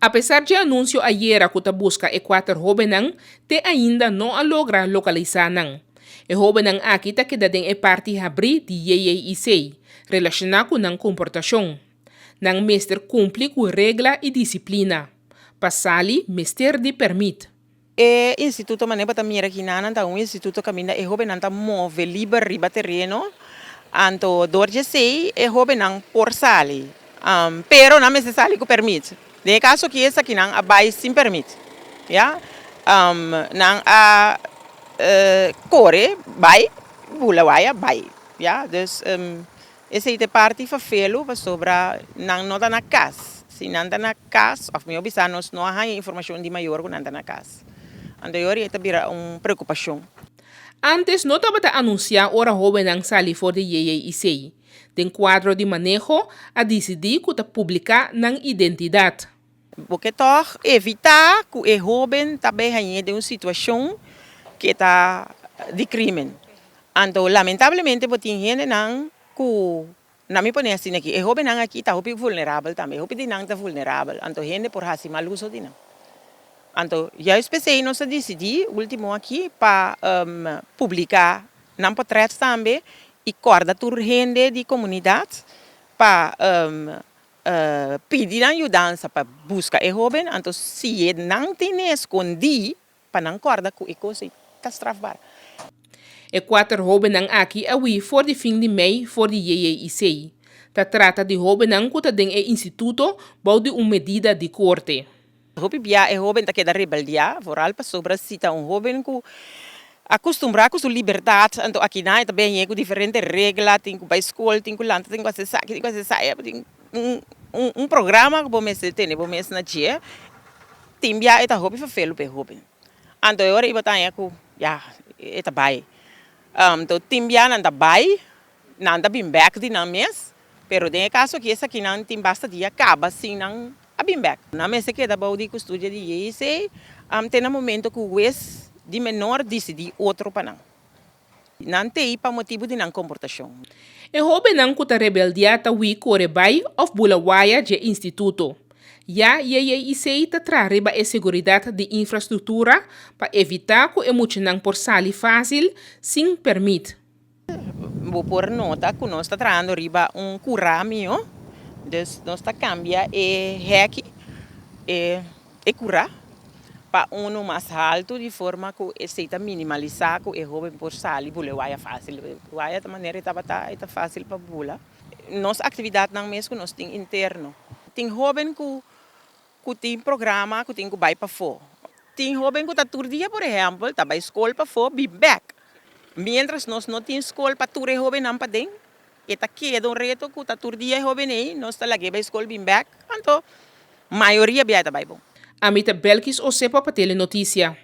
Apesar de anúncio ayer a que busca e 4 jóvenes, te ainda não a logra localizar. E jóvenes aqui ta que dadeng e parte abri de IEIC, relacionado com a comportação. Nang meester cumpre com regra e disciplina. Passali, meester de permite. E instituto maneba tamira kinana ta un instituto cammina e hobe nanta move liber riba terreno anto dorje sei e hobe nang porsali pero na mese sali ko permit de caso que essa que nang abai sem permit ya nang a core bai bula waya bai ja dus esse ite parte fa felo va sobra nang nota na cas si nanda na cas of meu bisanos no ha informação de maior ko nanda na cas anterior ita bira preocupação. Antes não estava a anunciar hora jovem ang sali for de IEIC. Den quadro de manejo a decidir que ta publicar ng identidade. Porque toch evitar que o jovem também tenha de uma situação que está de crime. Então, lamentavelmente, você tem gente que na minha opinião assim aqui, o jovem aqui está vulnerável também, o jovem está vulnerável. Então, gente por assim mal uso de não. Então, já especiei nós decidir, último aqui, para publicar não portretos também e corda urgente de comunidade para pedir ajuda para buscar o jovem. Então, se ele não tem escondido, para não corda com a coisa, está estrafado. E 4 jóvenes aqui awi for de fim de mês for de IEIC. Ta trata de jóvenes que den e instituto bau de uma medida de corte. Hopi bia e jovem que da rebeldia, vooral para sobre cita jovem que acostumbrado com sua liberdade, então aqui na também é com diferentes regras, tem que ir para a escola, tem que ir lá, tem que acessar, tem que acessar, tem programa que vamos ter, vamos na dia, tem bia e tá hopi para felo para jovem. Então agora eu botar com já é tá bem. Então tem bia não tá bem, não tá bem back de na mês, pero tem caso que essa aqui não tem basta dia acaba assim não abimbek. Na mesa que da baudi com estudo de IEC, tem um momento que o ex de menor decidi outro para não. Não tem para motivo de não comportação. E jovem não que ta rebeldia ta wi kore bai of bulawaya de instituto. Já IEIC ta trareba e seguridade de infraestrutura para evitar que emocionang por sali fácil sem permit. Vou pôr nota que nós está trazendo riba curamio. Dus nós está cambia e hack e cura para mais alto de forma que se está minimalizar que o jovem por sair bule vai fácil vai da maneira está fácil para bula nossa atividade não mesmo que nós tem interno tem jovem que tem programa que tem que vai para fora tem jovem que está todo dia por exemplo está para escola para fora be back mientras nós não tem escola para todo jovem não para dentro eta queda reto que tá todo dia jovem aí nós está lá que vai escola bem back então maioria biata vai bom Amita Belkis o sepa para telenotícia.